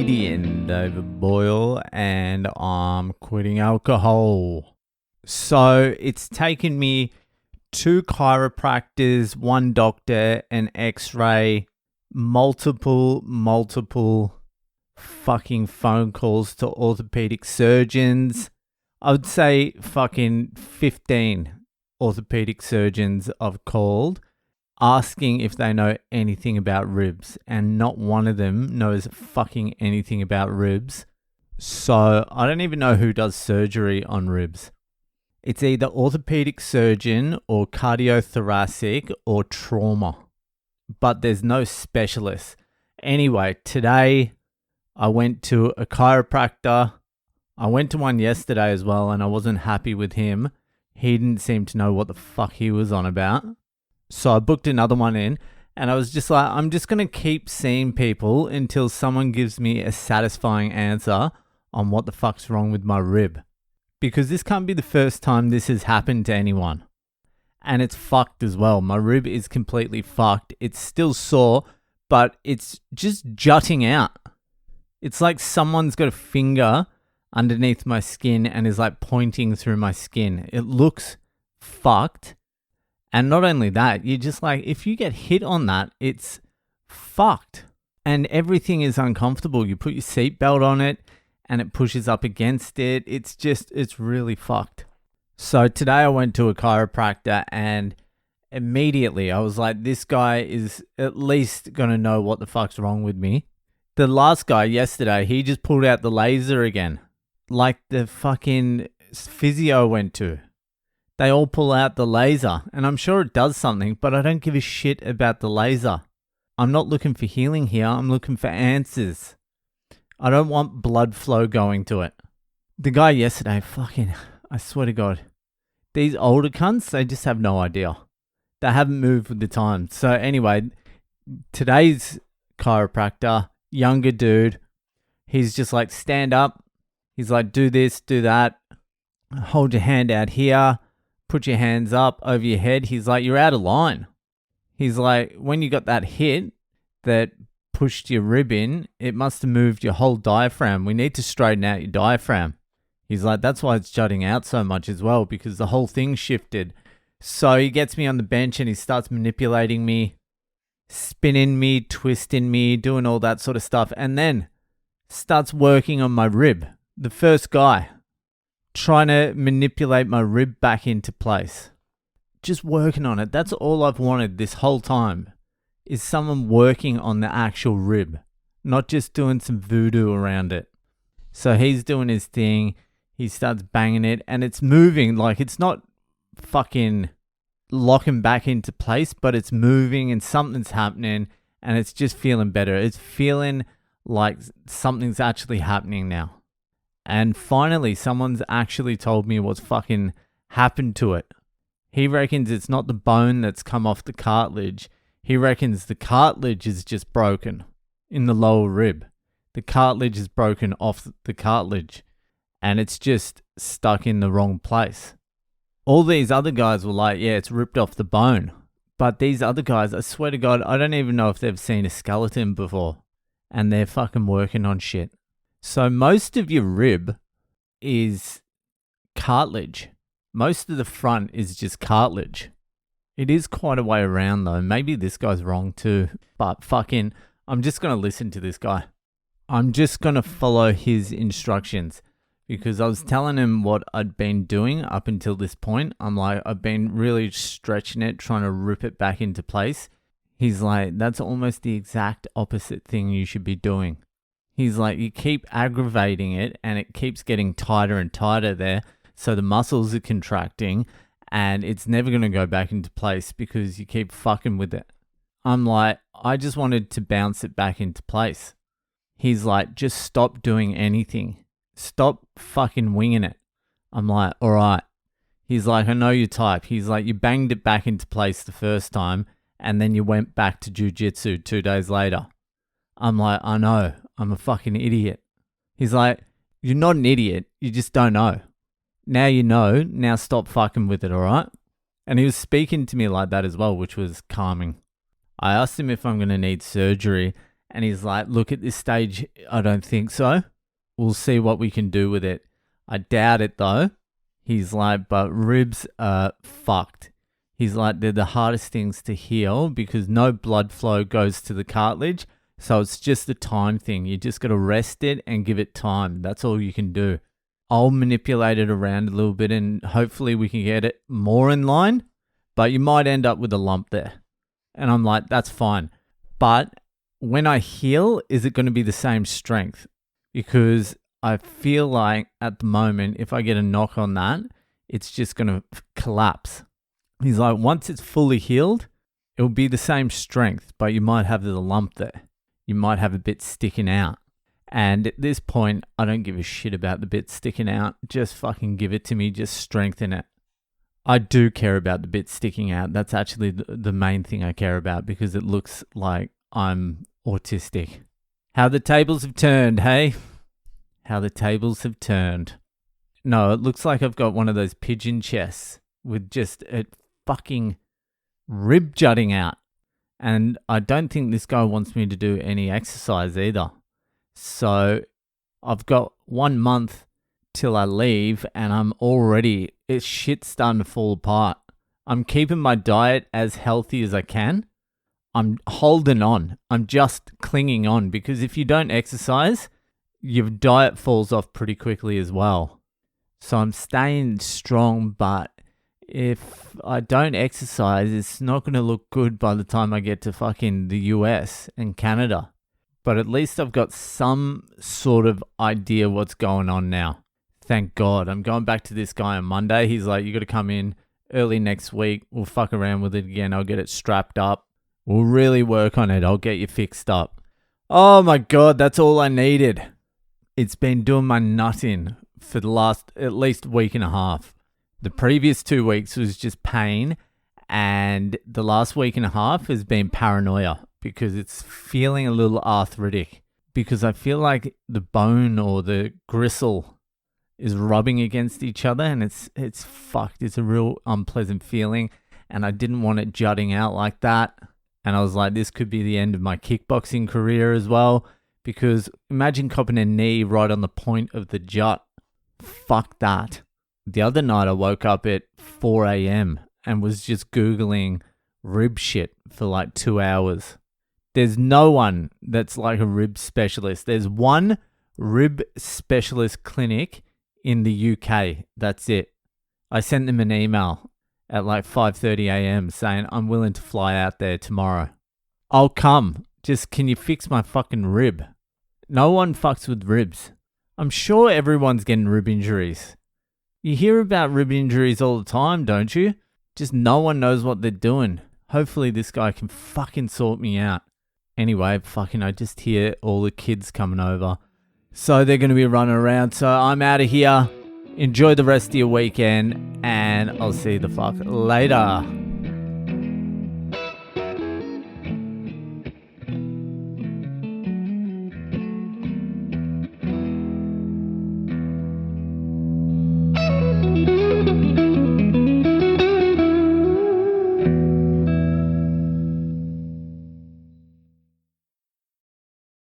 comedian David Boyle, and I'm quitting alcohol. So it's taken me 2 chiropractors, 1 doctor, an x-ray, multiple fucking phone calls to orthopedic surgeons. I would say fucking 15 orthopedic surgeons I've called, asking if they know anything about ribs, and not one of them knows fucking anything about ribs. So I don't even know who does surgery on ribs. It's either orthopedic surgeon or cardiothoracic or trauma, but there's no specialist. Anyway, today I went to a chiropractor. I went to one yesterday as well, and I wasn't happy with him. He didn't seem to know what the fuck he was on about. So I booked another one in, and I was just like, I'm just going to keep seeing people until someone gives me a satisfying answer on what the fuck's wrong with my rib. Because this can't be the first time this has happened to anyone. And it's fucked as well. My rib is completely fucked. It's still sore, but it's just jutting out. It's like someone's got a finger underneath my skin and is like pointing through my skin. It looks fucked. And not only that, you're just like, if you get hit on that, it's fucked. And everything is uncomfortable. You put your seatbelt on it and it pushes up against it. It's really fucked. So today I went to a chiropractor, and immediately I was like, this guy is at least going to know what the fuck's wrong with me. The last guy yesterday, he just pulled out the laser again, like the fucking physio went to. They all pull out the laser, and I'm sure it does something, but I don't give a shit about the laser. I'm not looking for healing here. I'm looking for answers. I don't want blood flow going to it. The guy yesterday, I swear to God, these older cunts, they just have no idea. They haven't moved with the times. So anyway, today's chiropractor, younger dude, he's just like, stand up. He's like, do this, do that. Hold your hand out here. Put your hands up over your head. He's like, you're out of line. He's like, when you got that hit that pushed your rib in, it must have moved your whole diaphragm. We need to straighten out your diaphragm. He's like, that's why it's jutting out so much as well, because the whole thing shifted. So he gets me on the bench and he starts manipulating me, spinning me, twisting me, doing all that sort of stuff, and then starts working on my rib. The first guy, trying to manipulate my rib back into place. Just working on it. That's all I've wanted this whole time, is someone working on the actual rib, not just doing some voodoo around it. So he's doing his thing. He starts banging it, and it's moving. Like, it's not fucking locking back into place, but it's moving and something's happening, and it's just feeling better. It's feeling like something's actually happening now. And finally, someone's actually told me what's fucking happened to it. He reckons it's not the bone that's come off the cartilage. He reckons the cartilage is just broken in the lower rib. The cartilage is broken off the cartilage, and it's just stuck in the wrong place. All these other guys were like, yeah, it's ripped off the bone. But these other guys, I swear to God, I don't even know if they've seen a skeleton before, and they're fucking working on shit. So most of your rib is cartilage. Most of the front is just cartilage. It is quite a way around though. Maybe this guy's wrong too. But fucking, I'm just going to listen to this guy. I'm just going to follow his instructions, because I was telling him what I'd been doing up until this point. I'm like, I've been really stretching it, trying to rip it back into place. He's like, that's almost the exact opposite thing you should be doing. He's like, you keep aggravating it and it keeps getting tighter and tighter there. So the muscles are contracting and it's never going to go back into place because you keep fucking with it. I'm like, I just wanted to bounce it back into place. He's like, just stop doing anything. Stop fucking winging it. I'm like, all right. He's like, I know your type. He's like, you banged it back into place the first time and then you went back to jujitsu 2 days later. I'm like, I know. I'm a fucking idiot. He's like, you're not an idiot. You just don't know. Now you know. Now stop fucking with it, all right? And he was speaking to me like that as well, which was calming. I asked him if I'm going to need surgery, And he's like, look, at this stage, I don't think so. We'll see what we can do with it. I doubt it though. He's like, but ribs are fucked. He's like, they're the hardest things to heal because no blood flow goes to the cartilage. So it's just a time thing. You just got to rest it and give it time. That's all you can do. I'll manipulate it around a little bit and hopefully we can get it more in line. But you might end up with a lump there. And I'm like, that's fine. But when I heal, is it going to be the same strength? Because I feel like at the moment, if I get a knock on that, it's just going to collapse. He's like, once it's fully healed, it'll be the same strength, but you might have the lump there. You might have a bit sticking out. And at this point, I don't give a shit about the bit sticking out. Just fucking give it to me. Just strengthen it. I do care about the bit sticking out. That's actually the main thing I care about because it looks like I'm autistic. How the tables have turned, hey? How the tables have turned. No, it looks like I've got one of those pigeon chests with just a fucking rib jutting out. And I don't think this guy wants me to do any exercise either. So I've got 1 month till I leave and it's shit starting to fall apart. I'm keeping my diet as healthy as I can. I'm holding on. I'm just clinging on because if you don't exercise, your diet falls off pretty quickly as well. So I'm staying strong, but if I don't exercise, it's not going to look good by the time I get to fucking the US and Canada. But at least I've got some sort of idea what's going on now. Thank God. I'm going back to this guy on Monday. He's like, you got to come in early next week. We'll fuck around with it again. I'll get it strapped up. We'll really work on it. I'll get you fixed up. Oh my God, that's all I needed. It's been doing my nut in for the last at least week and a half. The previous 2 weeks was just pain, and the last week and a half has been paranoia because it's feeling a little arthritic because I feel like the bone or the gristle is rubbing against each other and it's fucked. It's a real unpleasant feeling and I didn't want it jutting out like that. And I was like, this could be the end of my kickboxing career as well because imagine copping a knee right on the point of the jut. Fuck that. The other night I woke up at 4 a.m. and was just Googling rib shit for like 2 hours. There's no one that's like a rib specialist. There's one rib specialist clinic in the UK. That's it. I sent them an email at like 5:30 a.m. saying I'm willing to fly out there tomorrow. I'll come. Just can you fix my fucking rib? No one fucks with ribs. I'm sure everyone's getting rib injuries. You hear about rib injuries all the time, don't you? Just no one knows what they're doing. Hopefully this guy can fucking sort me out. Anyway, I just hear all the kids coming over. So they're going to be running around. So I'm out of here. Enjoy the rest of your weekend and I'll see you the fuck later.